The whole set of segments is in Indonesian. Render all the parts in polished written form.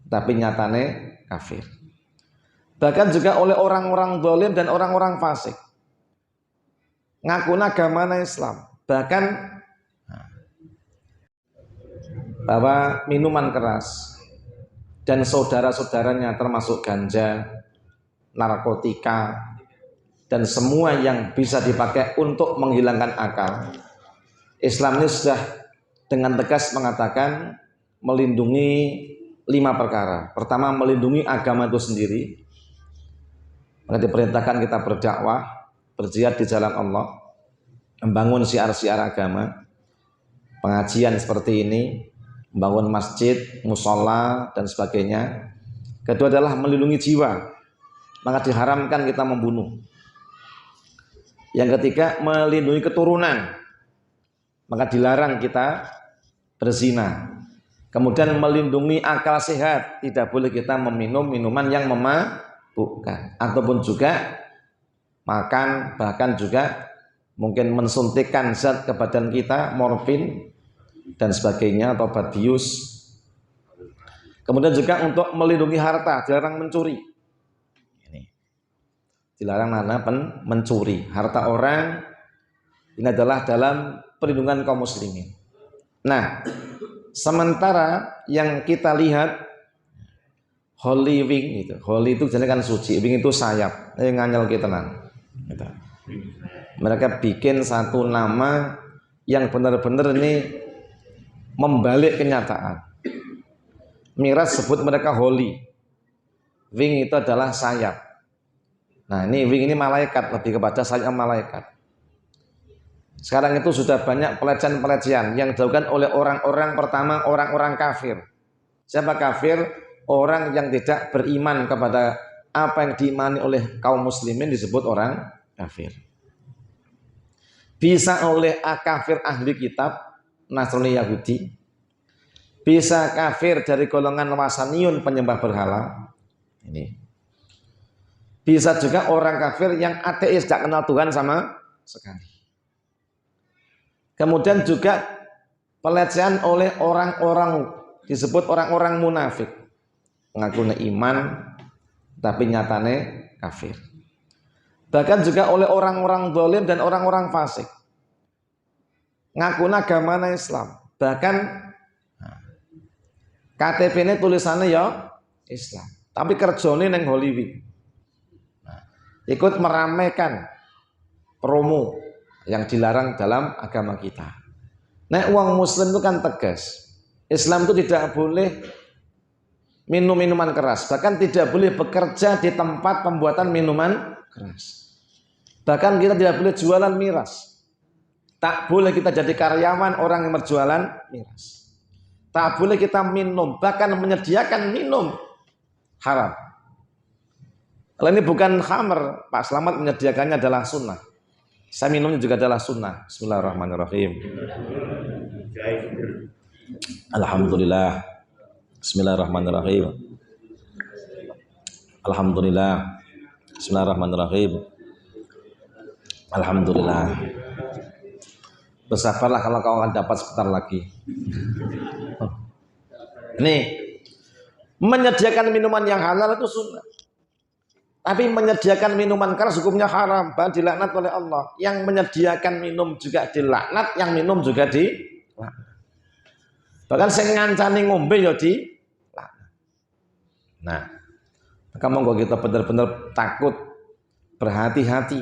tapi nyatane kafir. Bahkan juga oleh orang-orang zalim dan orang-orang fasik. Ngaku agamanya Islam, bahkan bahwa minuman keras dan saudara-saudaranya termasuk ganja, narkotika, dan semua yang bisa dipakai untuk menghilangkan akal. Islam ini sudah dengan tegas mengatakan melindungi 5 perkara. Pertama, melindungi agama itu sendiri. Maka diperintahkan kita berdakwah, berjihad di jalan Allah, membangun syiar-syiar agama, pengajian seperti ini, membangun masjid, musola, dan sebagainya. Kedua adalah melindungi jiwa, maka diharamkan kita membunuh. Yang ketiga, melindungi keturunan, maka dilarang kita berzina. Kemudian melindungi akal sehat, tidak boleh kita meminum minuman yang memabukkan, ataupun juga makan, bahkan juga mungkin mensuntikkan zat ke badan kita, morfin dan sebagainya, atau obat bius. Kemudian juga untuk melindungi harta, dilarang mencuri. Ini dilarang mencuri harta orang. Ini adalah dalam perlindungan kaum muslimin. Nah, sementara yang kita lihat holy wing itu, holy itu jadi kan suci, wing itu sayap, nganyel kita nang. Mereka bikin satu nama yang benar-benar ini membalik kenyataan. Miras sebut mereka holy, wing itu adalah sayap. Nah, ini wing ini malaikat, lebih kepada sayap malaikat. Sekarang itu sudah banyak pelecehan-pelecehan yang dilakukan oleh orang-orang, pertama orang-orang kafir. Siapa kafir? Orang yang tidak beriman kepada apa yang diimani oleh kaum muslimin disebut orang kafir. Bisa oleh kafir ahli kitab, Nasrani Yahudi. Bisa kafir dari golongan wasaniyun, penyembah berhala. Ini. Bisa juga orang kafir yang ateis, tidak kenal Tuhan sama sekali. Kemudian juga pelecehan oleh orang-orang, disebut orang-orang munafik, mengaku iman tapi nyatane kafir. Bahkan juga oleh orang-orang zalim dan orang-orang fasik, ngaku agamanya Islam, bahkan KTP ini tulisannya ya Islam, tapi kerjone neng Hollywood, ikut meramaikan promo yang dilarang dalam agama kita. Nah, uang muslim itu kan tegas. Islam itu tidak boleh minum minuman keras, bahkan tidak boleh bekerja di tempat pembuatan minuman keras. Bahkan kita tidak boleh jualan miras. Tak boleh kita jadi karyawan orang yang berjualan miras. Tak boleh kita minum, bahkan menyediakan minum haram. Kalau ini bukan khamr, Pak Slamet menyediakannya adalah sunnah. Saya minumnya juga adalah sunnah. Bismillahirrahmanirrahim. Alhamdulillah. Bismillahirrahmanirrahim. Alhamdulillah. Bismillahirrahmanirrahim. Alhamdulillah. Bersabarlah kalau kau akan dapat sebentar lagi. Nih, menyediakan minuman yang halal itu sunnah. Tapi menyediakan minuman keras hukumnya haram, bahkan dilaknat oleh Allah. Yang menyediakan minum juga dilaknat, yang minum juga dilaknat. Bahkan saya ngancani ngombe ya dilaknat. Nah, maka monggo kita benar-benar takut, berhati-hati,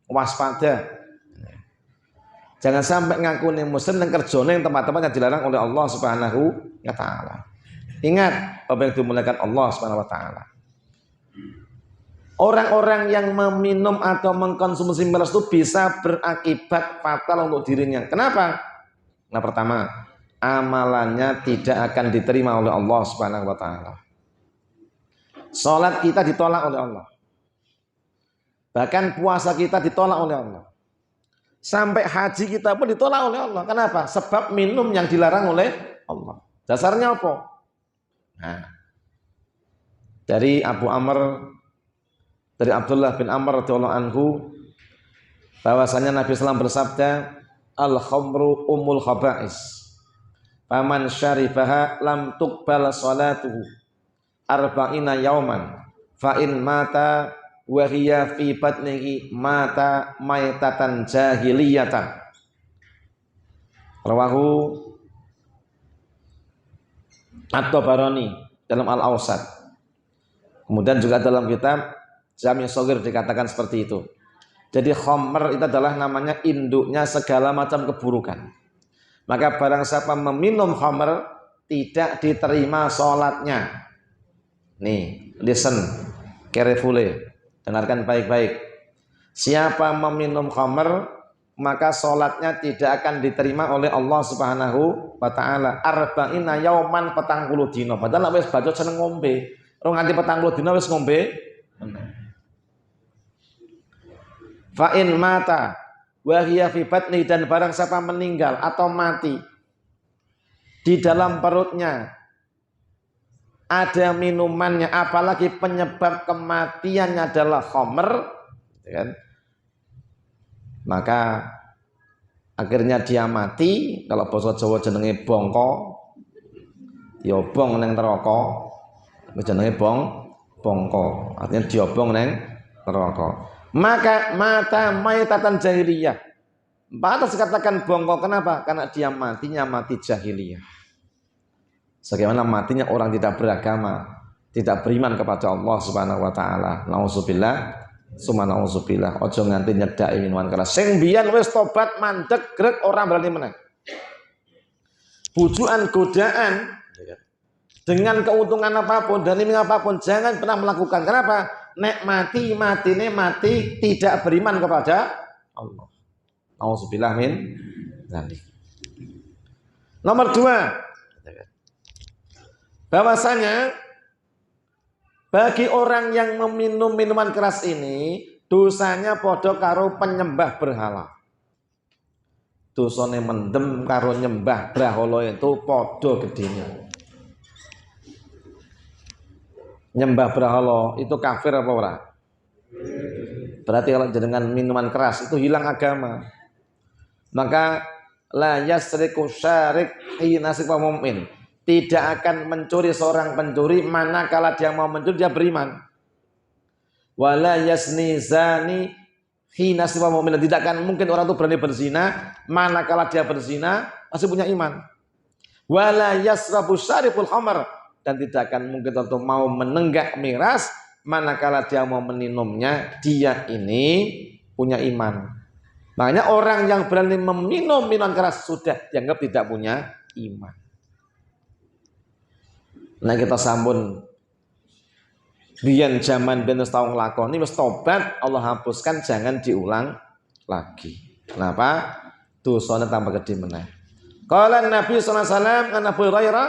waspada. Jangan sampai ngaku nih muslim dan kerjone yang tempat-tempat yang dilarang oleh Allah Subhanahu wa taala. Ingat apa yang dimuliakan Allah Subhanahu wa taala. Orang-orang yang meminum atau mengkonsumsi miras itu bisa berakibat fatal untuk dirinya. Kenapa? Nah, pertama, amalannya tidak akan diterima oleh Allah Subhanahu wa taala. Salat kita ditolak oleh Allah. Bahkan puasa kita ditolak oleh Allah. Sampai haji kita pun ditolak oleh Allah. Kenapa? Sebab minum yang dilarang oleh Allah. Dasarnya apa? Nah, dari Abdullah bin Amr radhiyallahu anhu bahwasanya Nabi SAW bersabda, al-khamru ummul khaba'is, faman syaribaha lam tuqbal salatuhu arba'ina yauman fa in mata wa hiya fi batnihi mata maitatan jahiliyatan. Rawahu At-Tabarani dalam Al-Awsat. Kemudian juga dalam kitab Jami' Shaghir dikatakan seperti itu. Jadi khamr itu adalah namanya induknya segala macam keburukan. Maka barang siapa meminum khamr tidak diterima sholatnya. Nih, listen carefully, dengarkan baik-baik. Siapa meminum khamr maka sholatnya tidak akan diterima oleh Allah Subhanahu wa ta'ala. Arba'ina yauman 40 dina. Padahal wis bacot seneng ngombe. Ora nganti 40 dina wis ngombe. Fa in mata wa hiya fi batni, dan barang siapa meninggal atau mati di dalam perutnya ada minumannya, apalagi penyebab kematiannya adalah khamr, kan? Maka akhirnya dia mati. Kalau basa Jawa jenenge bongko, diobong neng neraka. Jenenge bongko, artinya diobong neng neraka. Maka mata maitatan jahiliyah. Pantas dikatakan bongko, kenapa? Karena dia matinya mati jahiliyah. Sebagaimana matinya orang tidak beragama, tidak beriman kepada Allah Subhanahu wa taala. Nauzubillah, summa nauzubillah. Ojo nganti nyedaki minuman keras. Sing biyen wis tobat mandeg grek ora berani meneh. Bujukan godaan dengan keuntungan apapun dan iming apapun jangan pernah melakukan. Kenapa? Nek matine mati tidak beriman kepada Allah. Nauzubillah min dzalik. Nomor 2, bahwasanya bagi orang yang meminum minuman keras ini dosanya podo karo penyembah berhala. Dosane mendem karo nyembah berhala itu podo gedenya. Nyembah berhala itu kafir apa ora? Berarti kalau jenengan minuman keras itu hilang agama. Maka la yasriku syarik hina sifa mu'min. Tidak akan mencuri seorang pencuri manakala dia mau mencuri dia beriman. Wala yasni zani hina sifa mu'min. Tidak akan mungkin orang itu berani berzina manakala dia berzina masih punya iman. Wala yasrabu syariful khamr, dan tidak akan mungkin untuk mau menenggak miras manakala dia mau meminumnya dia ini punya iman. Makanya orang yang berani meminum minuman keras sudah dianggap tidak punya iman. Nah kita sambun biyen zaman ben wis tau nglakoni wis tobat Allah hapuskan, jangan diulang lagi. Kenapa? Dosanya tambah gede meneh. Qala Nabi sallallahu alaihi wasallam an Abu Hurairah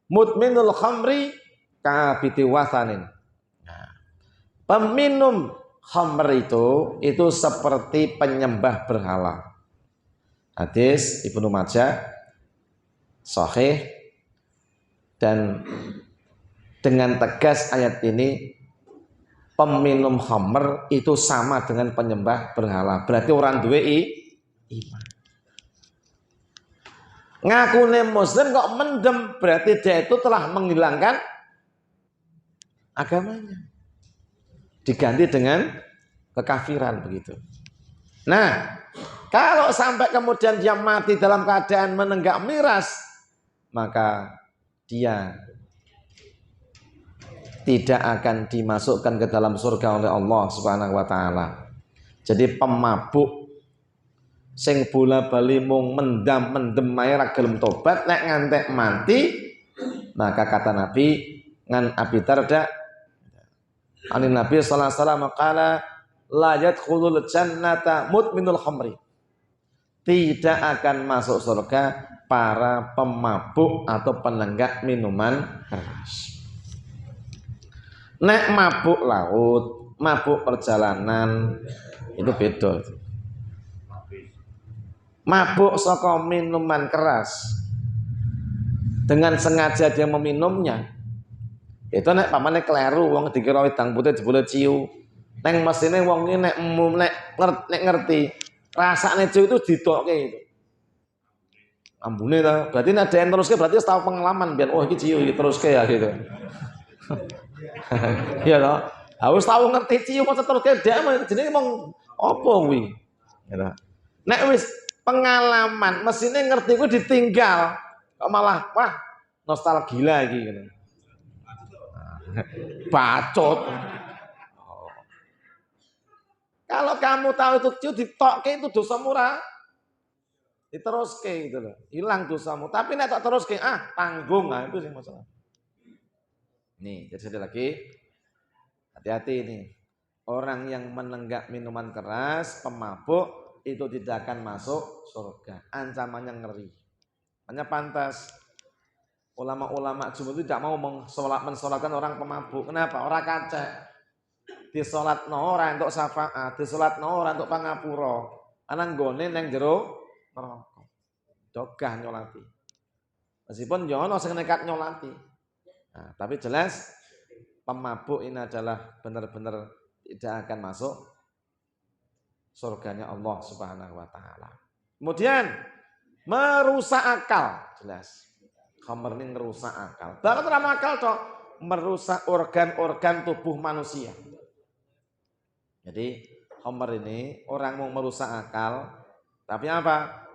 mudminul khamri kabiti wasanin. Nah, peminum khamr itu seperti penyembah berhala. Hadis Ibnu Majah sahih, dan dengan tegas ayat ini peminum khamr itu sama dengan penyembah berhala. Berarti orang duwe iman. Ngakune muslim kok mendem, berarti dia itu telah menghilangkan agamanya, diganti dengan kekafiran begitu. Nah, kalau sampai kemudian dia mati dalam keadaan menenggak miras, maka dia tidak akan dimasukkan ke dalam surga oleh Allah Subhanahu wa taala. Jadi pemabuk sing bola bali mung mendem ae ra gelem tobat, nek ngantek mati maka kata Nabi ngan Abi Darda anin Nabi sallallahu alaihi wasallam qala la yadkhulul jannata mudminul khamri. Tidak akan masuk surga para pemabuk atau penenggak minuman keras. Nek mabuk laut, mabuk perjalanan itu beda. Mabuk saka minuman keras dengan sengaja dia meminumnya, itu nek pamane kleru wong dikira wedang putih jebule ciu. Neng mesine wong iki nek ngerti rasane ciu itu ditokke itu. Ambune ta, berarti nek ada yang teruske berarti tahu pengalaman biar oh iki ciu iki teruske ya gitu. Iya toh. Harus tahu ngerti ciu masa teruske dhek jenenge mong apa kuwi. Gitu. Nek wis pengalaman mesine ngerti kuwi ditinggal kok malah wah nostalgia iki gitu. Bacot. Kalau kamu tahu itu ciu ditokke itu dosa murah. Diteruske gitu loh. Hilang dosamu. Tapi nek tak teruske tanggung itu sih masalah. Nih, jadi sekali lagi hati-hati nih. Orang yang menenggak minuman keras, pemabuk itu tidak akan masuk surga. Ancamannya ngeri. Hanya pantas ulama-ulama Jumat itu tidak mau mensolatkan orang pemabuk. Kenapa? Orang kacek. Disolatno ora untuk syafaat, disolatno ora untuk pangapura. Ana nggone ning jero neraka. Dogah nyolati. Meskipun yo ono sing nekat nyolati. Nah, tapi jelas pemabuk ini adalah benar-benar tidak akan masuk surganya Allah Subhanahu wa taala. Kemudian merusak akal, jelas. Khamr ini merusak akal. Bahkan terang akal toh merusak organ-organ tubuh manusia. Jadi khamr ini orang mau merusak akal, tapi apa?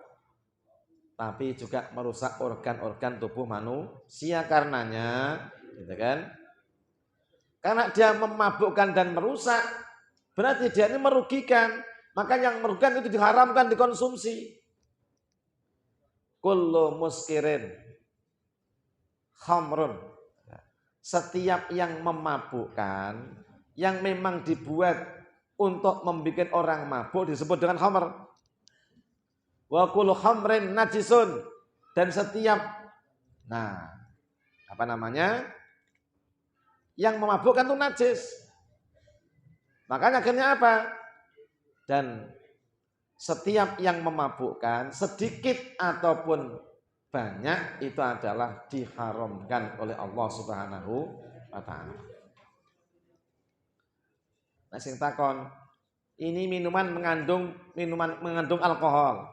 Tapi juga merusak organ-organ tubuh manusia karenanya, gitu kan? Karena dia memabukkan dan merusak, berarti dia ini merugikan. Maka yang merugikan itu diharamkan dikonsumsi. Kullu muskirin khamrun. Setiap yang memabukkan, yang memang dibuat untuk membuat orang mabuk disebut dengan khamr. Wa kullu khamrin najisun, dan setiap yang memabukkan itu najis. Makanya akhirnya apa? Dan setiap yang memabukkan sedikit ataupun banyak itu adalah diharamkan oleh Allah Subhanahu wa taala. Nah, sing takon, ini minuman mengandung alkohol.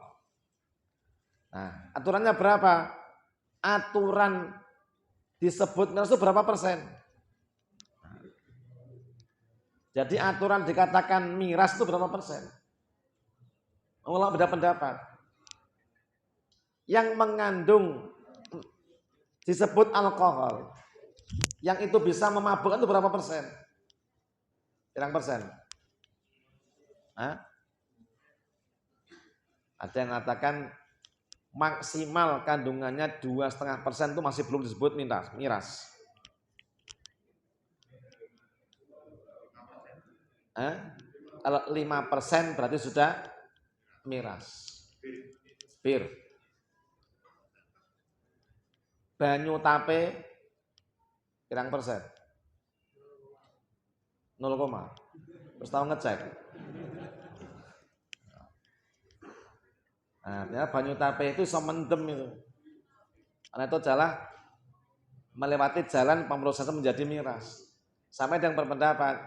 Nah, aturannya berapa? Aturan disebut itu berapa persen? Jadi aturan dikatakan miras itu berapa persen? Ulama beda pendapat. Yang mengandung disebut alkohol, yang itu bisa memabukkan itu berapa persen? Berapa persen? Ada yang mengatakan maksimal kandungannya 2,5% itu masih belum disebut miras. Kalau 5% berarti sudah miras. Bir. Banyu tape pirang persen? 0, terus tahu ngecek. Nah, banyu tape itu mendem itu. Karena itu adalah melewati jalan pemrosesan menjadi miras. Sampai yang berpendapat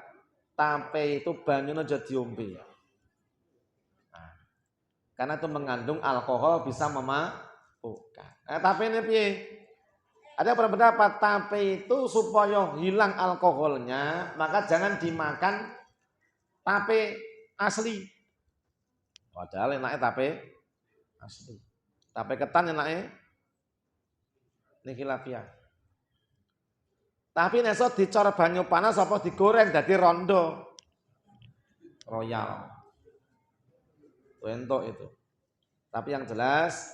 tape itu banyunya jadi diombe. Karena itu mengandung alkohol bisa memabukkan. Tape ini piye? Ada berpendapat tape itu supaya hilang alkoholnya, maka jangan dimakan tape asli. Padahal enaknya tape asli. Tape ketan enaknya niki lapia. Tapi nesok dicor banyu panas apa digoreng jadi rondo. Royal. Untuk itu. Tapi yang jelas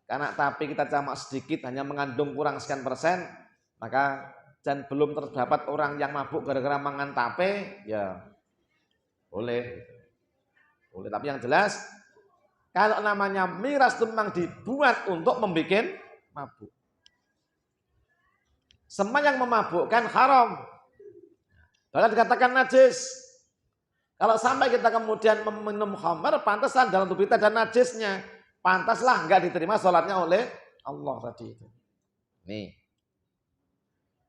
karena tape kita camak sedikit hanya mengandung kurang sekian persen, maka dan belum terdapat orang yang mabuk gara-gara mangan tape, ya boleh. Boleh, tapi yang jelas kalau namanya miras itu memang dibuat untuk membuat mabuk. Semua yang memabukkan haram. Bahkan dikatakan najis. Kalau sampai kita kemudian meminum khamr, pantaslah dalam tubuh kita dan najisnya. Pantaslah enggak diterima sholatnya oleh Allah tadi itu. Nih.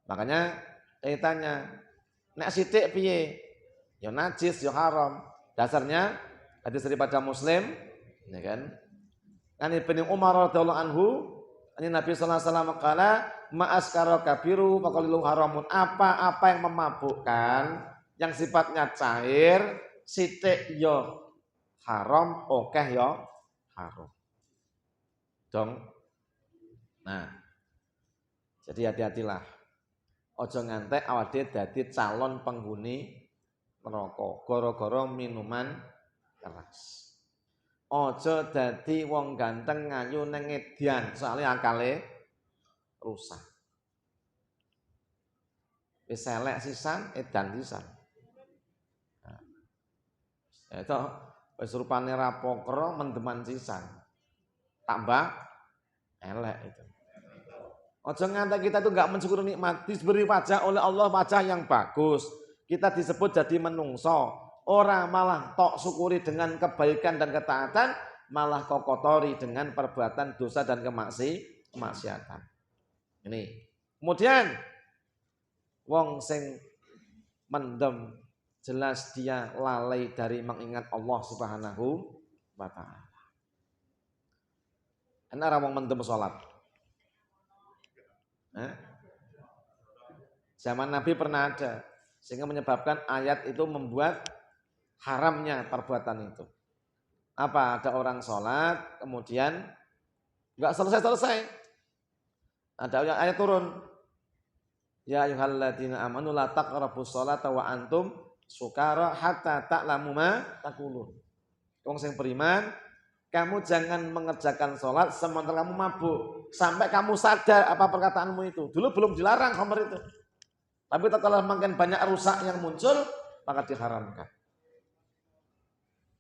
Makanya tanya, nek sithik piye? Ya najis, ya haram. Dasarnya hadis daripada Muslim, ya kan? An Ibnu Umar radhiyallahu anhu, ini Nabi sallallahu alaihi wasallam qala ma'askara kabiru faqalilu haramun. Apa-apa yang memabukkan, yang sifatnya cair, sithik yo haram, okeh yo haram. Dong. Nah, jadi hati-hatilah. Ojo ngantek awak dhewe dadi calon penghuni neraka gara-gara minuman keras. Ojo dadi wong ganteng ngayu nang edian, soalnya akale rusak. Wis elek sisan, edan sisan. Nah, itu wis rupane rapokro mendeman sisan. Tambah elek itu. Ojo ngantek kita tuh enggak mensyukuri nikmat, diberi wajah oleh Allah wajah yang bagus. Kita disebut jadi menungso. Orang malah tok syukuri dengan kebaikan dan ketaatan, malah kau kotori dengan perbuatan dosa dan kemaksiatan. Ini. Kemudian wong sing mendem jelas dia lalai dari mengingat Allah Subhanahu wa taala. Ana wong mendem salat. Zaman Nabi pernah ada, sehingga menyebabkan ayat itu membuat haramnya perbuatan itu. Apa? Ada orang sholat, kemudian enggak selesai. Ada ayat turun. Ya ayyuhalladzina amanu la taqrabus sholata wa antum sukara hatta ta'lamu ma taqulun. Wong sing beriman, kamu jangan mengerjakan sholat sementara kamu mabuk, sampai kamu sadar apa perkataanmu itu. Dulu belum dilarang khamr itu. Tapi kalau makin banyak rusak yang muncul, maka diharamkan.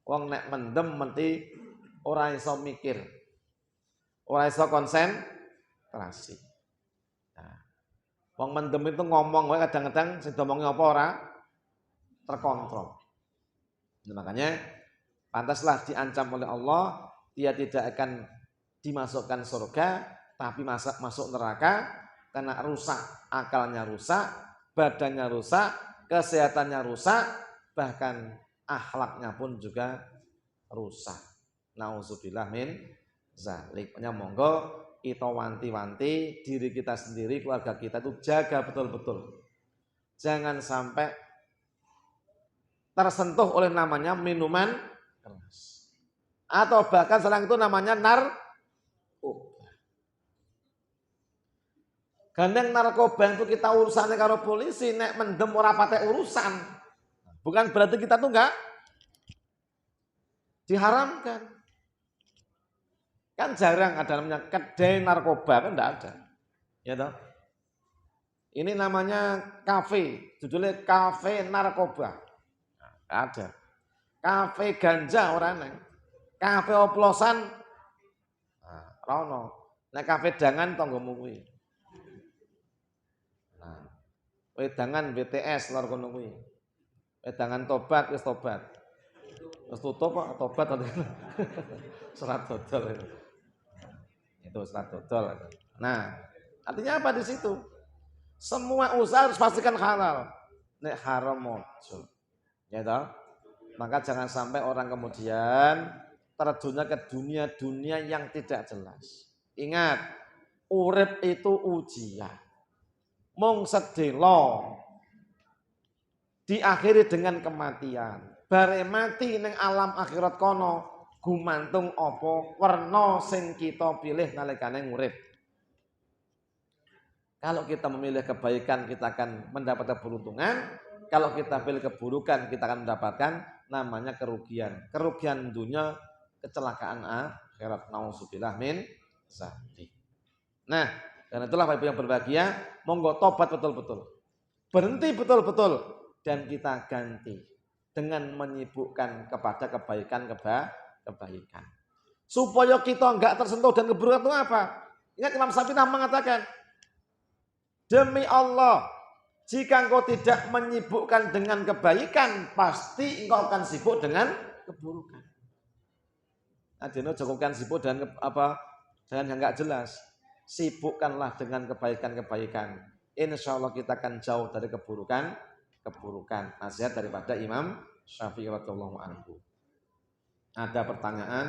Wong nek mendem mesti ora iso mikir. Ora iso konsentrasi. Nah, wong mendem itu ngomong wae kadang-kadang sing domongi apa ora terkontrol. Nah, makanya pantaslah diancam oleh Allah, dia tidak akan dimasukkan surga tapi masuk neraka karena rusak, akalnya rusak, badannya rusak, kesehatannya rusak, bahkan akhlaknya pun juga rusak. Nauzubillah min zalik. Monggo kita wanti-wanti diri kita sendiri, keluarga kita itu jaga betul-betul. Jangan sampai tersentuh oleh namanya minuman keras. Atau bahkan selain itu namanya narkoba. Gandeng narkoba itu kita urusannya karo polisi, nek mendem ora patek urusan. Bukan berarti kita tuh enggak diharamkan. Kan jarang ada namanya kedai narkoba, kan enggak ada. Ya toh? Ini namanya kafe, judulnya kafe narkoba. Nah, ada. Kafe ganja orang neng. Kafe oplosan. Nah, rono. Nek kafe dangan tonggomu kuwi. Nah, wedangan BTS lor kono kuwi. Wedangan tobat wis tobat. Wis tutup kok tobat atau serat dodol itu. Itu serat dodol. Nah, artinya apa di situ? Semua usaha harus pastikan halal. Nek haram ojo. Ya toh? Maka jangan sampai orang kemudian terjunnya ke dunia-dunia yang tidak jelas. Ingat, urip itu ujian. Mung sedelo diakhiri dengan kematian. Bare mati ning alam akhirat kono gumantung apa werna sing kita pilih nalikane ngurip. Kalau kita memilih kebaikan, kita akan mendapatkan keberuntungan. Kalau kita pilih keburukan, kita akan mendapatkan namanya kerugian. Kerugian dunia, kecelakaan akhirat. Nauzubillah min zalik. Nah, dan itulah Bapak Ibu yang berbahagia, monggo tobat betul-betul. Berhenti betul-betul dan kita ganti dengan menyibukkan kepada kebaikan. Supaya kita enggak tersentuh dan keburukan itu apa? Ingat Imam Syafi'i mengatakan, demi Allah, jika engkau tidak menyibukkan dengan kebaikan, pasti engkau akan sibuk dengan keburukan. Adeno cukupkan sibuk dengan dengan yang enggak jelas. Sibukkanlah dengan kebaikan-kebaikan. Insya Allah kita akan jauh dari keburukan. Nasihat daripada Imam Syafi'i radhiyallahu anhu. Ada pertanyaan?